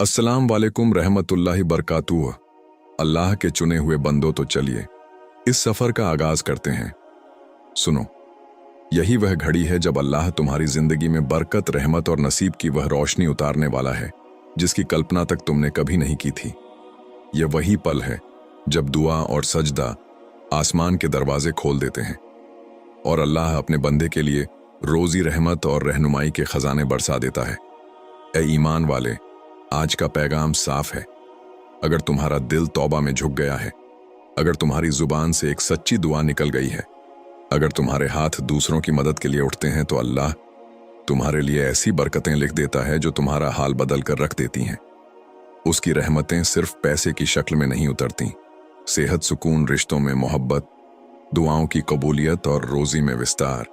अस्सलाम वालेकुम रहमतुल्लाहि बरकातुहू। अल्लाह के चुने हुए बंदो, तो चलिए इस सफर का आगाज करते हैं। सुनो, यही वह घड़ी है जब अल्लाह तुम्हारी जिंदगी में बरकत, रहमत और नसीब की वह रोशनी उतारने वाला है जिसकी कल्पना तक तुमने कभी नहीं की थी। यह वही पल है जब दुआ और सजदा आसमान के दरवाजे खोल देते हैं और अल्लाह अपने बंदे के लिए रोजी, रहमत और रहनुमाई के खजाने बरसा देता है। ए ईमान वाले, आज का पैगाम साफ है। अगर तुम्हारा दिल तौबा में झुक गया है, अगर तुम्हारी जुबान से एक सच्ची दुआ निकल गई है, अगर तुम्हारे हाथ दूसरों की मदद के लिए उठते हैं, तो अल्लाह तुम्हारे लिए ऐसी बरकतें लिख देता है जो तुम्हारा हाल बदल कर रख देती हैं। उसकी रहमतें सिर्फ पैसे की शक्ल में नहीं उतरती। सेहत, सुकून, रिश्तों में मोहब्बत, दुआओं की कबूलियत और रोजी में विस्तार,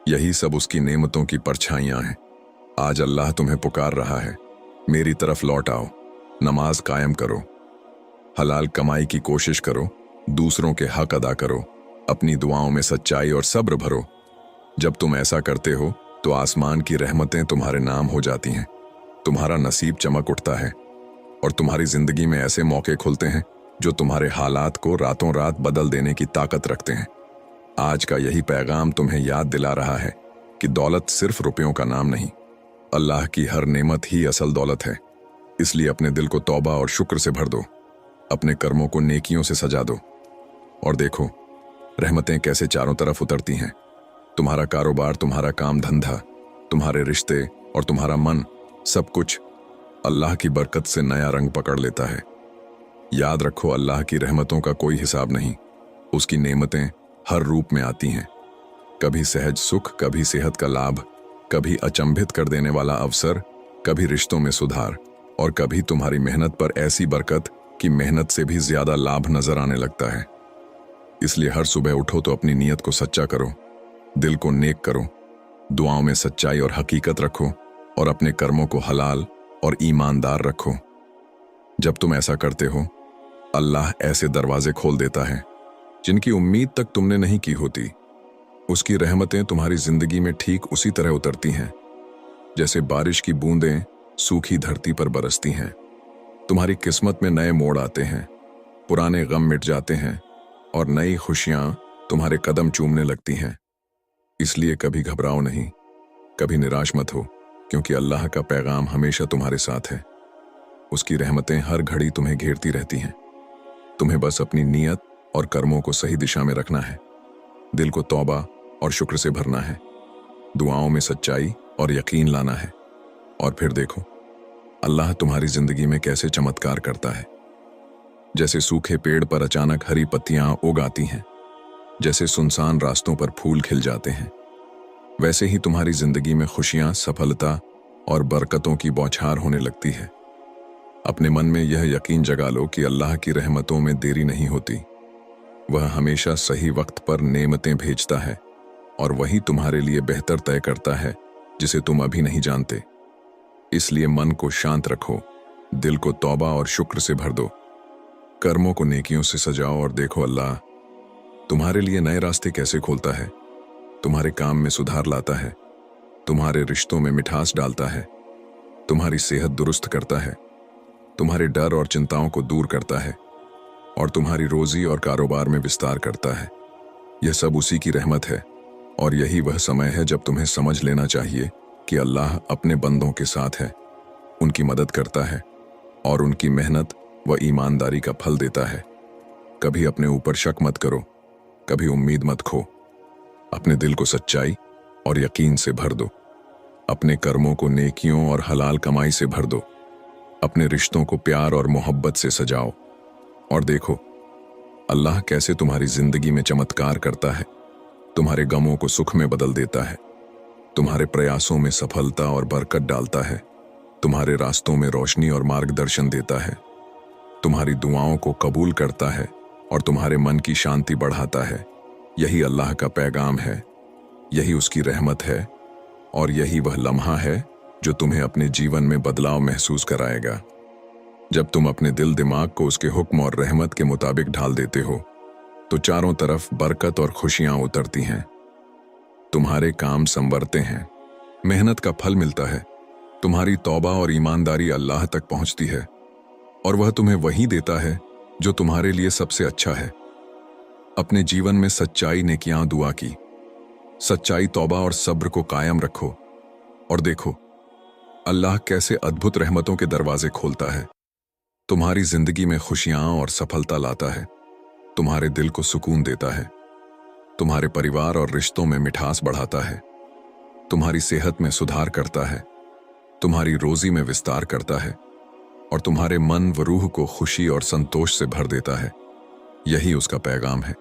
यही सब उसकी नेमतों की परछाइयां हैं। आज अल्लाह तुम्हें पुकार रहा है, मेरी तरफ लौट आओ, नमाज कायम करो, हलाल कमाई की कोशिश करो, दूसरों के हक अदा करो, अपनी दुआओं में सच्चाई और सब्र भरो। जब तुम ऐसा करते हो तो आसमान की रहमतें तुम्हारे नाम हो जाती हैं, तुम्हारा नसीब चमक उठता है और तुम्हारी जिंदगी में ऐसे मौके खुलते हैं जो तुम्हारे हालात को रातों रात बदल देने की ताकत रखते हैं। आज का यही पैगाम तुम्हें याद दिला रहा है कि दौलत सिर्फ रुपयों का नाम नहीं, अल्लाह की हर नेमत ही असल दौलत है। इसलिए अपने दिल को तौबा और शुक्र से भर दो, अपने कर्मों को नेकियों से सजा दो और देखो रहमतें कैसे चारों तरफ उतरती हैं। तुम्हारा कारोबार, तुम्हारा काम धंधा, तुम्हारे रिश्ते और तुम्हारा मन, सब कुछ अल्लाह की बरकत से नया रंग पकड़ लेता है। याद रखो, अल्लाह की रहमतों का कोई हिसाब नहीं। उसकी नेमतें हर रूप में आती हैं, कभी सहज सुख, कभी सेहत का लाभ, कभी अचंभित कर देने वाला अवसर, कभी रिश्तों में सुधार और कभी तुम्हारी मेहनत पर ऐसी बरकत कि मेहनत से भी ज्यादा लाभ नजर आने लगता है। इसलिए हर सुबह उठो तो अपनी नीयत को सच्चा करो, दिल को नेक करो, दुआओं में सच्चाई और हकीकत रखो और अपने कर्मों को हलाल और ईमानदार रखो। जब तुम ऐसा करते हो, अल्लाह ऐसे दरवाजे खोल देता है जिनकी उम्मीद तक तुमने नहीं की होती। उसकी रहमतें तुम्हारी जिंदगी में ठीक उसी तरह उतरती हैं जैसे बारिश की बूंदें सूखी धरती पर बरसती हैं। तुम्हारी किस्मत में नए मोड़ आते हैं, पुराने गम मिट जाते हैं और नई खुशियां तुम्हारे कदम चूमने लगती हैं। इसलिए कभी घबराओ नहीं, कभी निराश मत हो, क्योंकि अल्लाह का पैगाम हमेशा तुम्हारे साथ है। उसकी रहमतें हर घड़ी तुम्हें घेरती रहती हैं। तुम्हें बस अपनी नीयत और कर्मों को सही दिशा में रखना है, दिल को तौबा और शुक्र से भरना है, दुआओं में सच्चाई और यकीन लाना है और फिर देखो अल्लाह तुम्हारी जिंदगी में कैसे चमत्कार करता है। जैसे सूखे पेड़ पर अचानक हरी पत्तियां उग आती हैं, जैसे सुनसान रास्तों पर फूल खिल जाते हैं, वैसे ही तुम्हारी जिंदगी में खुशियां, सफलता और बरकतों की बौछार होने लगती है। अपने मन में यह यकीन जगा लो कि अल्लाह की रहमतों में देरी नहीं होती। वह हमेशा सही वक्त पर नेमतें भेजता है और वही तुम्हारे लिए बेहतर तय करता है जिसे तुम अभी नहीं जानते। इसलिए मन को शांत रखो, दिल को तौबा और शुक्र से भर दो, कर्मों को नेकियों से सजाओ और देखो अल्लाह तुम्हारे लिए नए रास्ते कैसे खोलता है, तुम्हारे काम में सुधार लाता है, तुम्हारे रिश्तों में मिठास डालता है, तुम्हारी सेहत दुरुस्त करता है, तुम्हारे डर और चिंताओं को दूर करता है और तुम्हारी रोजी और कारोबार में विस्तार करता है। यह सब उसी की रहमत है और यही वह समय है जब तुम्हें समझ लेना चाहिए कि अल्लाह अपने बंदों के साथ है, उनकी मदद करता है और उनकी मेहनत व ईमानदारी का फल देता है। कभी अपने ऊपर शक मत करो, कभी उम्मीद मत खो। अपने दिल को सच्चाई और यकीन से भर दो, अपने कर्मों को नेकियों और हलाल कमाई से भर दो, अपने रिश्तों को प्यार और मोहब्बत से सजाओ और देखो अल्लाह कैसे तुम्हारी जिंदगी में चमत्कार करता है, तुम्हारे गमों को सुख में बदल देता है, तुम्हारे प्रयासों में सफलता और बरकत डालता है, तुम्हारे रास्तों में रोशनी और मार्गदर्शन देता है, तुम्हारी दुआओं को कबूल करता है और तुम्हारे मन की शांति बढ़ाता है। यही अल्लाह का पैगाम है, यही उसकी रहमत है और यही वह लम्हा है जो तुम्हें अपने जीवन में बदलाव महसूस कराएगा। जब तुम अपने दिल दिमाग को उसके हुक्म और रहमत के मुताबिक ढाल देते हो तो चारों तरफ बरकत और खुशियां उतरती हैं। तुम्हारे काम संवरते हैं, मेहनत का फल मिलता है, तुम्हारी तौबा और ईमानदारी अल्लाह तक पहुंचती है और वह तुम्हें वही देता है जो तुम्हारे लिए सबसे अच्छा है। अपने जीवन में सच्चाई, नेकियां, दुआ की सच्चाई, तौबा और सब्र को कायम रखो और देखो अल्लाह कैसे अद्भुत रहमतों के दरवाजे खोलता है, तुम्हारी जिंदगी में खुशियां और सफलता लाता है, तुम्हारे दिल को सुकून देता है, तुम्हारे परिवार और रिश्तों में मिठास बढ़ाता है, तुम्हारी सेहत में सुधार करता है, तुम्हारी रोजी में विस्तार करता है और तुम्हारे मन व रूह को खुशी और संतोष से भर देता है। यही उसका पैगाम है।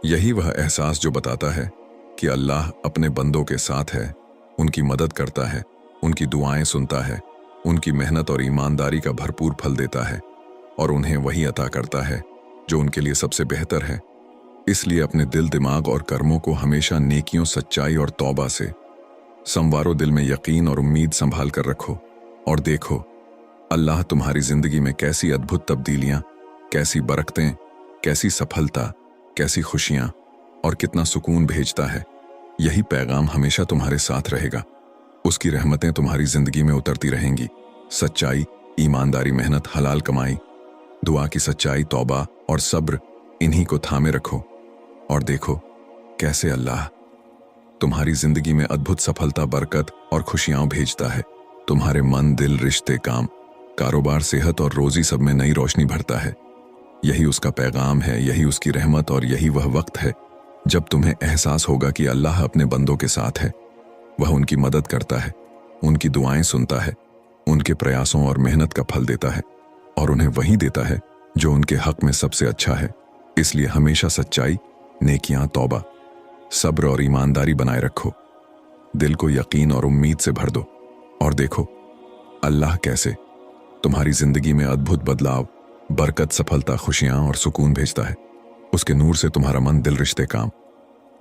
यही वह एहसास जो बताता है कि अल्लाह अपने बंदों के साथ है, उनकी मदद करता है, उनकी दुआएं सुनता है, उनकी मेहनत और ईमानदारी का भरपूर फल देता है और उन्हें वही अता करता है जो उनके लिए सबसे बेहतर है। इसलिए अपने दिल, दिमाग और कर्मों को हमेशा नेकियों, सच्चाई और तौबा से संवारो। दिल में यकीन और उम्मीद संभाल कर रखो और देखो अल्लाह तुम्हारी जिंदगी में कैसी अद्भुत तब्दीलियां, कैसी बरकतें, कैसी सफलता, कैसी खुशियां और कितना सुकून भेजता है। यही पैगाम हमेशा तुम्हारे साथ रहेगा। उसकी रहमतें तुम्हारी जिंदगी में उतरती रहेंगी। सच्चाई, ईमानदारी, मेहनत, हलाल कमाई, दुआ की सच्चाई, तौबा और सब्र, इन्हीं को थामे रखो और देखो कैसे अल्लाह तुम्हारी जिंदगी में अद्भुत सफलता, बरकत और खुशियां भेजता है। तुम्हारे मन, दिल, रिश्ते, काम, कारोबार, सेहत और रोजी सब में नई रोशनी भरता है। यही उसका पैगाम है, यही उसकी रहमत और यही वह वक्त है जब तुम्हें एहसास होगा कि अल्लाह अपने बंदों के साथ है। वह उनकी मदद करता है, उनकी दुआएं सुनता है, उनके प्रयासों और मेहनत का फल देता है और उन्हें वही देता है जो उनके हक में सबसे अच्छा है। इसलिए हमेशा सच्चाई, नेकियां, तौबा, सब्र और ईमानदारी बनाए रखो। दिल को यकीन और उम्मीद से भर दो और देखो अल्लाह कैसे तुम्हारी जिंदगी में अद्भुत बदलाव, बरकत, सफलता, खुशियां और सुकून भेजता है। उसके नूर से तुम्हारा मन, दिल, रिश्ते, काम,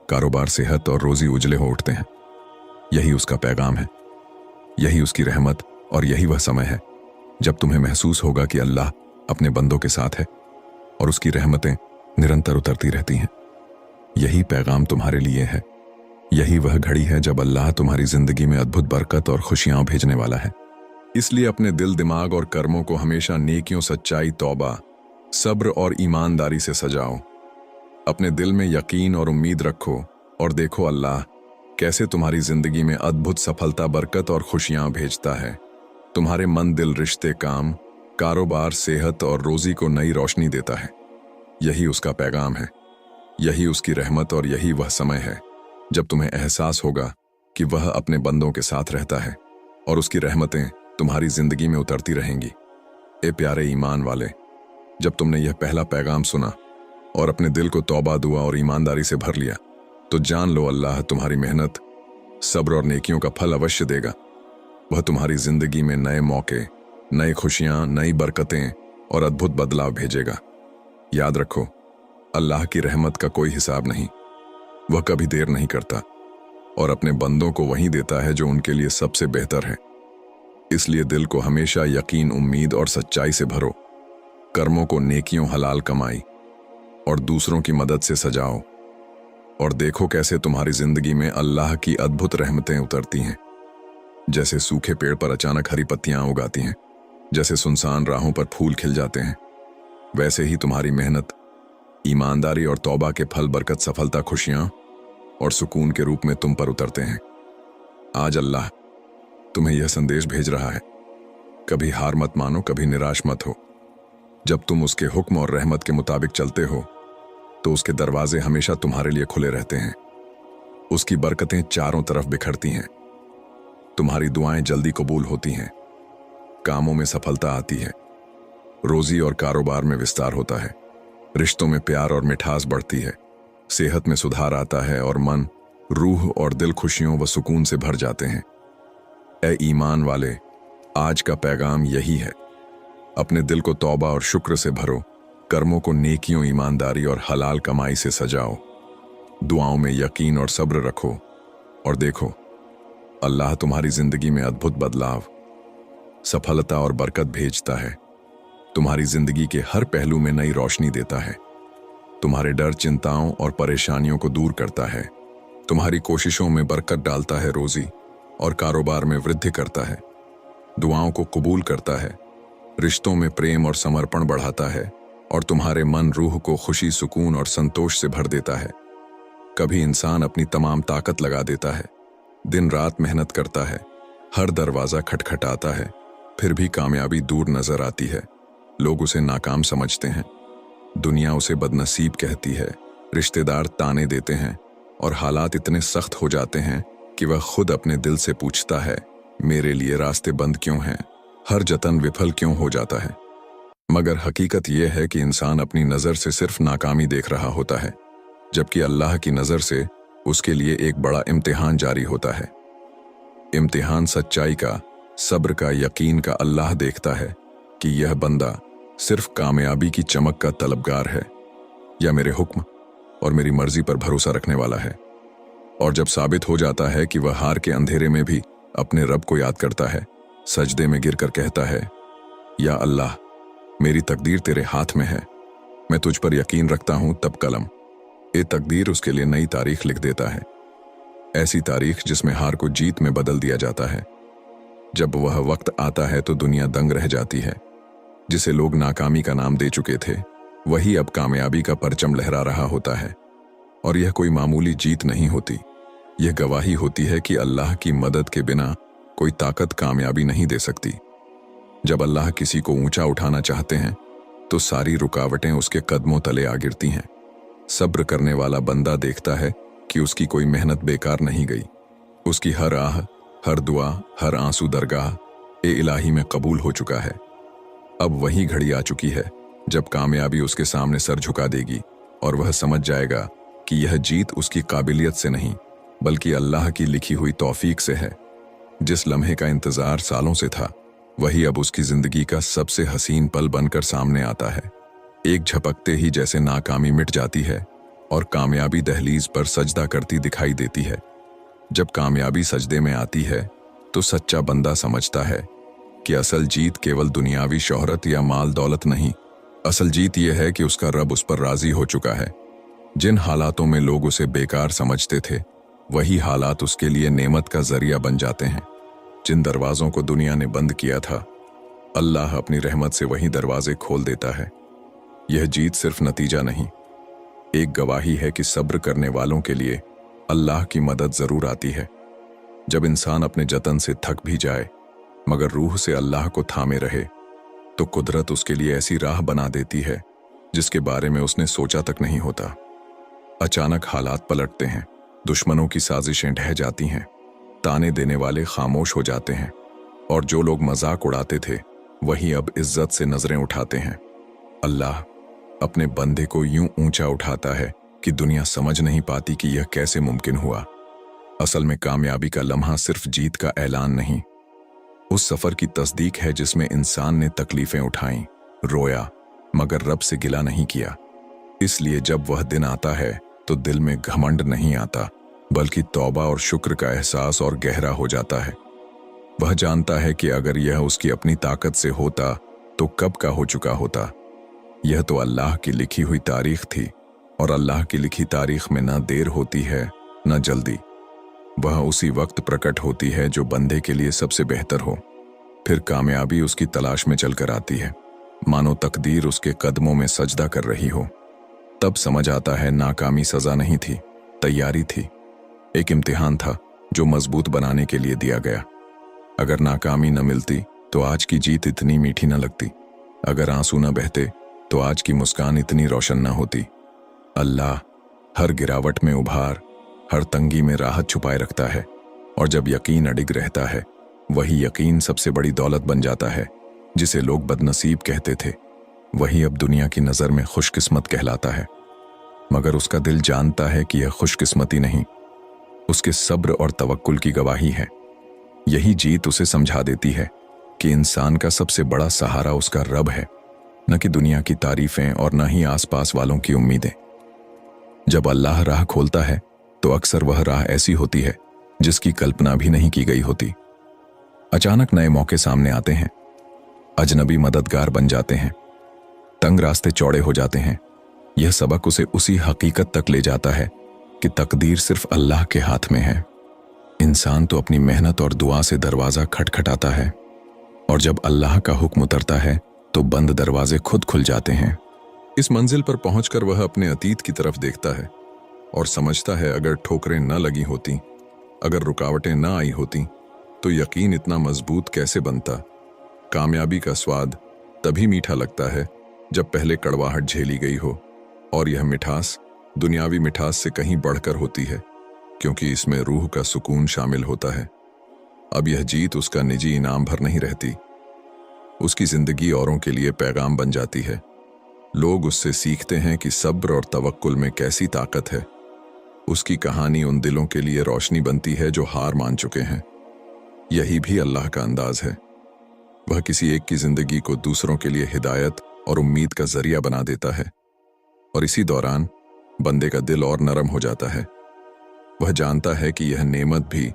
कारोबार, सेहत और रोजी उजले हो उठते हैं। यही उसका पैगाम है, यही उसकी रहमत और यही वह समय है जब तुम्हें महसूस होगा कि अल्लाह अपने बंदों के साथ है और उसकी रहमतें निरंतर उतरती रहती हैं। यही पैगाम तुम्हारे लिए है। यही वह घड़ी है जब अल्लाह तुम्हारी जिंदगी में अद्भुत बरकत और खुशियां भेजने वाला है। इसलिए अपने दिल, दिमाग और कर्मों को हमेशा नेकियों, सच्चाई, तौबा, सब्र और ईमानदारी से सजाओ। अपने दिल में यकीन और उम्मीद रखो और देखो अल्लाह कैसे तुम्हारी जिंदगी में अद्भुत सफलता, बरकत और खुशियां भेजता है। तुम्हारे मन, दिल, रिश्ते, काम, कारोबार, सेहत और रोजी को नई रोशनी देता है। यही उसका पैगाम है, यही उसकी रहमत और यही वह समय है जब तुम्हें एहसास होगा कि वह अपने बंदों के साथ रहता है और उसकी रहमतें तुम्हारी जिंदगी में उतरती रहेंगी। ए प्यारे ईमान वाले, जब तुमने यह पहला पैगाम सुना और अपने दिल को तौबा, दुआ और ईमानदारी से भर लिया, तो जान लो अल्लाह तुम्हारी मेहनत, सब्र और नेकियों का फल अवश्य देगा। वह तुम्हारी जिंदगी में नए मौके, नई खुशियां, नई बरकतें और अद्भुत बदलाव भेजेगा। याद रखो, अल्लाह की रहमत का कोई हिसाब नहीं। वह कभी देर नहीं करता और अपने बंदों को वही देता है जो उनके लिए सबसे बेहतर है। इसलिए दिल को हमेशा यकीन, उम्मीद और सच्चाई से भरो। कर्मों को नेकियों, हलाल कमाई और दूसरों की मदद से सजाओ और देखो कैसे तुम्हारी जिंदगी में अल्लाह की अद्भुत रहमतें उतरती हैं। जैसे सूखे पेड़ पर अचानक हरी पत्तियां उगाती हैं, जैसे सुनसान राहों पर फूल खिल जाते हैं, वैसे ही तुम्हारी मेहनत, ईमानदारी और तौबा के फल, बरकत, सफलता, खुशियां और सुकून के रूप में तुम पर उतरते हैं। आज अल्लाह तुम्हें यह संदेश भेज रहा है, कभी हार मत मानो, कभी निराश मत हो। जब तुम उसके हुक्म और रहमत के मुताबिक चलते हो तो उसके दरवाजे हमेशा तुम्हारे लिए खुले रहते हैं। उसकी बरकतें चारों तरफ बिखरती हैं, तुम्हारी दुआएं जल्दी कबूल होती हैं, कामों में सफलता आती है, रोजी और कारोबार में विस्तार होता है, रिश्तों में प्यार और मिठास बढ़ती है, सेहत में सुधार आता है और मन, रूह और दिल खुशियों व सुकून से भर जाते हैं। ए ईमान वाले, आज का पैगाम यही है, अपने दिल को तौबा और शुक्र से भरो, कर्मों को नेकियों, ईमानदारी और हलाल कमाई से सजाओ, दुआओं में यकीन और सब्र रखो और देखो अल्लाह तुम्हारी जिंदगी में अद्भुत बदलाव, सफलता और बरकत भेजता है। तुम्हारी जिंदगी के हर पहलू में नई रोशनी देता है, तुम्हारे डर, चिंताओं और परेशानियों को दूर करता है, तुम्हारी कोशिशों में बरकत डालता है, रोजी और कारोबार में वृद्धि करता है, दुआओं को कबूल करता है, रिश्तों में प्रेम और समर्पण बढ़ाता है और तुम्हारे मन रूह को खुशी, सुकून और संतोष से भर देता है। कभी इंसान अपनी तमाम ताकत लगा देता है, दिन रात मेहनत करता है, हर दरवाज़ा खटखटाता है, फिर भी कामयाबी दूर नजर आती है। लोग उसे नाकाम समझते हैं, दुनिया उसे बदनसीब कहती है, रिश्तेदार ताने देते हैं और हालात इतने सख्त हो जाते हैं कि वह खुद अपने दिल से पूछता है, मेरे लिए रास्ते बंद क्यों हैं, हर जतन विफल क्यों हो जाता है। मगर हकीकत यह है कि इंसान अपनी नज़र से सिर्फ नाकामी देख रहा होता है, जबकि अल्लाह की नज़र से उसके लिए एक बड़ा इम्तिहान जारी होता है। इम्तिहान सच्चाई का, सब्र का, यकीन का। अल्लाह देखता है कि यह बंदा सिर्फ कामयाबी की चमक का तलबगार है या मेरे हुक्म और मेरी मर्जी पर भरोसा रखने वाला है। और जब साबित हो जाता है कि वह हार के अंधेरे में भी अपने रब को याद करता है, सजदे में गिरकर कहता है, या अल्लाह, मेरी तकदीर तेरे हाथ में है, मैं तुझ पर यकीन रखता हूं, तब कलम ये तकदीर उसके लिए नई तारीख लिख देता है। ऐसी तारीख जिसमें हार को जीत में बदल दिया जाता है। जब वह वक्त आता है तो दुनिया दंग रह जाती है। जिसे लोग नाकामी का नाम दे चुके थे, वही अब कामयाबी का परचम लहरा रहा होता है। और यह कोई मामूली जीत नहीं होती, यह गवाही होती है कि अल्लाह की मदद के बिना कोई ताकत कामयाबी नहीं दे सकती। जब अल्लाह किसी को ऊंचा उठाना चाहते हैं तो सारी रुकावटें उसके कदमों तले आ गिरती हैं। सब्र करने वाला बंदा देखता है कि उसकी कोई मेहनत बेकार नहीं गई। उसकी हर आह, हर दुआ, हर आंसू दरगाह ए इलाही में कबूल हो चुका है। अब वही घड़ी आ चुकी है जब कामयाबी उसके सामने सर झुका देगी और वह समझ जाएगा कि यह जीत उसकी काबिलियत से नहीं बल्कि अल्लाह की लिखी हुई तौफीक से है। जिस लम्हे का इंतजार सालों से था, वही अब उसकी जिंदगी का सबसे हसीन पल बनकर सामने आता है। एक झपकते ही जैसे नाकामी मिट जाती है और कामयाबी दहलीज पर सजदा करती दिखाई देती है। जब कामयाबी सजदे में आती है तो सच्चा बंदा समझता है कि असल जीत केवल दुनियावी शोहरत या माल दौलत नहीं, असल जीत यह है कि उसका रब उस पर राजी हो चुका है। जिन हालातों में लोग उसे बेकार समझते थे, वही हालात उसके लिए नेमत का जरिया बन जाते हैं। जिन दरवाजों को दुनिया ने बंद किया था, अल्लाह अपनी रहमत से वही दरवाजे खोल देता है। यह जीत सिर्फ नतीजा नहीं, एक गवाही है कि सब्र करने वालों के लिए अल्लाह की मदद जरूर आती है। जब इंसान अपने जतन से थक भी जाए मगर रूह से अल्लाह को थामे रहे, तो कुदरत उसके लिए ऐसी राह बना देती है जिसके बारे में उसने सोचा तक नहीं होता। अचानक हालात पलटते हैं, दुश्मनों की साजिशें ढह जाती हैं, ताने देने वाले खामोश हो जाते हैं और जो लोग मजाक उड़ाते थे वही अब इज्जत से नजरें उठाते हैं। अल्लाह अपने बंदे को यूं ऊंचा उठाता है कि दुनिया समझ नहीं पाती कि यह कैसे मुमकिन हुआ। असल में कामयाबी का लम्हा सिर्फ जीत का ऐलान नहीं, उस सफर की तस्दीक है जिसमें इंसान ने तकलीफें उठाईं, रोया, मगर रब से गिला नहीं किया। इसलिए जब वह दिन आता है तो दिल में घमंड नहीं आता बल्कि तौबा और शुक्र का एहसास और गहरा हो जाता है। वह जानता है कि अगर यह उसकी अपनी ताकत से होता तो कब का हो चुका होता। यह तो अल्लाह की लिखी हुई तारीख थी और अल्लाह की लिखी तारीख में न देर होती है न जल्दी। वह उसी वक्त प्रकट होती है जो बंदे के लिए सबसे बेहतर हो। फिर कामयाबी उसकी तलाश में चलकर आती है, मानो तकदीर उसके कदमों में सजदा कर रही हो। तब समझ आता है नाकामी सजा नहीं थी, तैयारी थी। एक इम्तिहान था जो मजबूत बनाने के लिए दिया गया। अगर नाकामी न मिलती तो आज की जीत इतनी मीठी न लगती, अगर आंसू न बहते तो आज की मुस्कान इतनी रोशन न होती। अल्लाह हर गिरावट में उभार, हर तंगी में राहत छुपाए रखता है और जब यकीन अडिग रहता है, वही यकीन सबसे बड़ी दौलत बन जाता है। जिसे लोग बदनसीब कहते थे, वही अब दुनिया की नज़र में खुशकिस्मत कहलाता है। मगर उसका दिल जानता है कि यह खुशकिस्मती नहीं, उसके सब्र और तवक्कुल की गवाही है। यही जीत उसे समझा देती है कि इंसान का सबसे बड़ा सहारा उसका रब है, न कि दुनिया की तारीफें और न ही आसपास वालों की उम्मीदें। जब अल्लाह राह खोलता है तो अक्सर वह राह ऐसी होती है जिसकी कल्पना भी नहीं की गई होती। अचानक नए मौके सामने आते हैं, अजनबी मददगार बन जाते हैं, तंग रास्ते चौड़े हो जाते हैं। यह सबक उसे उसी हकीकत तक ले जाता है कि तकदीर सिर्फ अल्लाह के हाथ में है। इंसान तो अपनी मेहनत और दुआ से दरवाज़ा खटखटाता है, और जब अल्लाह का हुक्म उतरता है तो बंद दरवाजे खुद खुल जाते हैं। इस मंजिल पर पहुंचकर वह अपने अतीत की तरफ देखता है और समझता है अगर ठोकरें न लगी होती, अगर रुकावटें न आई होती, तो यकीन इतना मजबूत कैसे बनता। कामयाबी का स्वाद तभी मीठा लगता है जब पहले कड़वाहट झेली गई हो, और यह मिठास दुनियावी मिठास से कहीं बढ़कर होती है, क्योंकि इसमें रूह का सुकून शामिल होता है। अब यह जीत उसका निजी इनाम भर नहीं रहती, उसकी जिंदगी औरों के लिए पैगाम बन जाती है। लोग उससे सीखते हैं कि सब्र और तवक्कुल में कैसी ताकत है। उसकी कहानी उन दिलों के लिए रोशनी बनती है जो हार मान चुके हैं। यही भी अल्लाह का अंदाज है। वह किसी एक की जिंदगी को दूसरों के लिए हिदायत और उम्मीद का जरिया बना देता है, और इसी दौरान बंदे का दिल और नरम हो जाता है। वह जानता है कि यह नेमत भी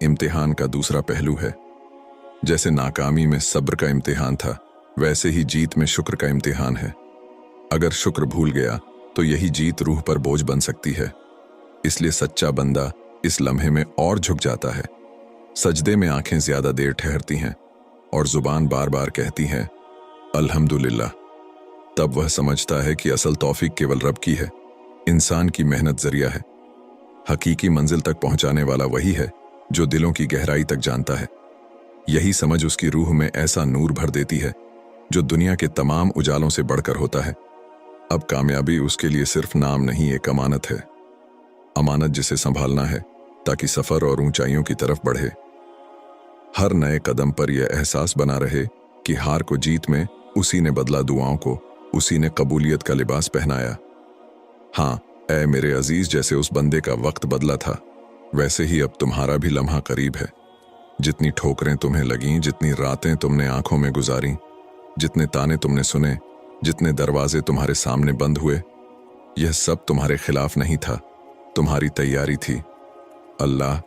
इम्तिहान का दूसरा पहलू है। जैसे नाकामी में सब्र का इम्तिहान था, वैसे ही जीत में शुक्र का इम्तिहान है। अगर शुक्र भूल गया तो यही जीत रूह पर बोझ बन सकती है। इसलिए सच्चा बंदा इस लम्हे में और झुक जाता है। सजदे में आंखें ज्यादा देर ठहरती हैं और जुबान बार बार कहती है अल्हम्दुलिल्लाह। तब वह समझता है कि असल तौफीक केवल रब की है, इंसान की मेहनत जरिया है। हकीकी मंजिल तक पहुंचाने वाला वही है जो दिलों की गहराई तक जानता है। यही समझ उसकी रूह में ऐसा नूर भर देती है जो दुनिया के तमाम उजालों से बढ़कर होता है। अब कामयाबी उसके लिए सिर्फ नाम नहीं, एक अमानत है। अमानत जिसे संभालना है ताकि सफर और ऊंचाइयों की तरफ बढ़े। हर नए कदम पर यह एहसास बना रहे कि हार को जीत में उसी ने बदला, दुआओं को उसी ने कबूलियत का लिबास पहनाया। हाँ ऐ मेरे अजीज, जैसे उस बंदे का वक्त बदला था, वैसे ही अब तुम्हारा भी लम्हा करीब है। जितनी ठोकरें तुम्हें लगीं, जितनी रातें तुमने आंखों में गुजारी, जितने ताने तुमने सुने, जितने दरवाजे तुम्हारे सामने बंद हुए, यह सब तुम्हारे खिलाफ नहीं था, तुम्हारी तैयारी थी। अल्लाह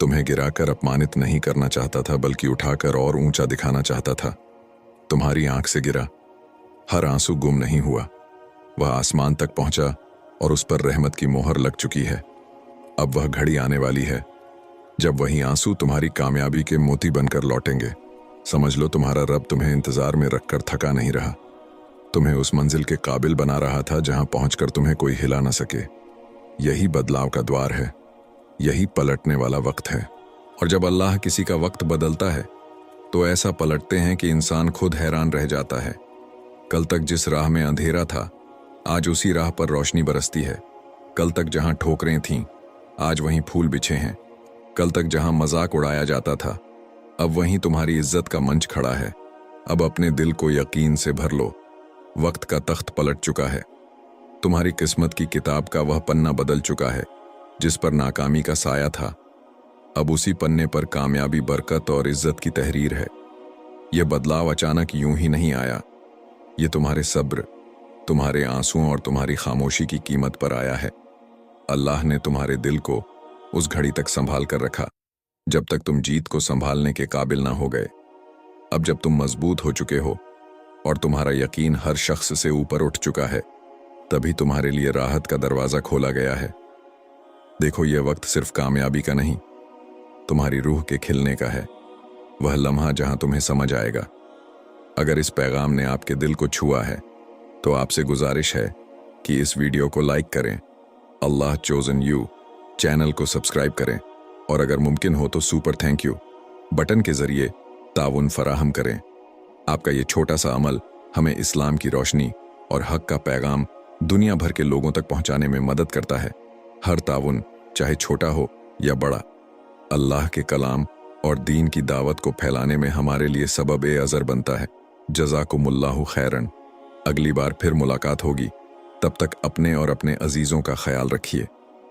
तुम्हें गिराकर अपमानित नहीं करना चाहता था, बल्कि उठाकर और ऊंचा दिखाना चाहता था। तुम्हारी आंख से गिरा हर आंसू गुम नहीं हुआ, वह आसमान तक पहुंचा और उस पर रहमत की मोहर लग चुकी है। अब वह घड़ी आने वाली है जब वही आंसू तुम्हारी कामयाबी के मोती बनकर लौटेंगे। समझ लो तुम्हारा रब तुम्हें इंतजार में रखकर थका नहीं रहा, तुम्हें उस मंजिल के काबिल बना रहा था जहां पहुंचकर तुम्हें कोई हिला न सके। यही बदलाव का द्वार है, यही पलटने वाला वक्त है। और जब अल्लाह किसी का वक्त बदलता है तो ऐसा पलटते हैं कि इंसान खुद हैरान रह जाता है। कल तक जिस राह में अंधेरा था, आज उसी राह पर रोशनी बरसती है। कल तक जहां ठोकरें थीं, आज वहीं फूल बिछे हैं। कल तक जहां मजाक उड़ाया जाता था, अब वहीं तुम्हारी इज्जत का मंच खड़ा है। अब अपने दिल को यकीन से भर लो, वक्त का तख्त पलट चुका है। तुम्हारी किस्मत की किताब का वह पन्ना बदल चुका है जिस पर नाकामी का साया था। अब उसी पन्ने पर कामयाबी, बरकत और इज्जत की तहरीर है। यह बदलाव अचानक यूं ही नहीं आया, ये तुम्हारे सब्र, तुम्हारे आंसुओं और तुम्हारी खामोशी की कीमत पर आया है। अल्लाह ने तुम्हारे दिल को उस घड़ी तक संभाल कर रखा जब तक तुम जीत को संभालने के काबिल ना हो गए। अब जब तुम मजबूत हो चुके हो और तुम्हारा यकीन हर शख्स से ऊपर उठ चुका है, तभी तुम्हारे लिए राहत का दरवाजा खोला गया है। देखो, यह वक्त सिर्फ कामयाबी का नहीं, तुम्हारी रूह के खिलने का है। वह लम्हा जहां तुम्हें समझ आएगा। अगर इस पैगाम ने आपके दिल को छुआ है तो आपसे गुजारिश है कि इस वीडियो को लाइक करें, अल्लाह चोजन यू चैनल को सब्सक्राइब करें, और अगर मुमकिन हो तो सुपर थैंक यू बटन के जरिए ताउन फराहम करें। आपका ये छोटा सा अमल हमें इस्लाम की रोशनी और हक का पैगाम दुनिया भर के लोगों तक पहुंचाने में मदद करता है। हर ताउन, चाहे छोटा हो या बड़ा, अल्लाह के कलाम और दीन की दावत को फैलाने में हमारे लिए सबब ए अज़र बनता है। जज़ाकुमुल्लाहु खैरन। अगली बार फिर मुलाकात होगी, तब तक अपने और अपने अजीज़ों का ख्याल रखिए।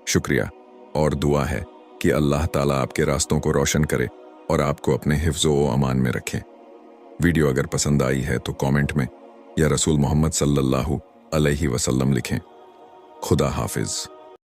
शुक्रिया, और दुआ है कि अल्लाह ताला आपके रास्तों को रोशन करे और आपको अपने हिफ्ज़ो अमान में रखे। वीडियो अगर पसंद आई है तो कमेंट में या रसूल मोहम्मद सल्लल्लाहु अलैहि वसल्लम लिखें। खुदा हाफिज़।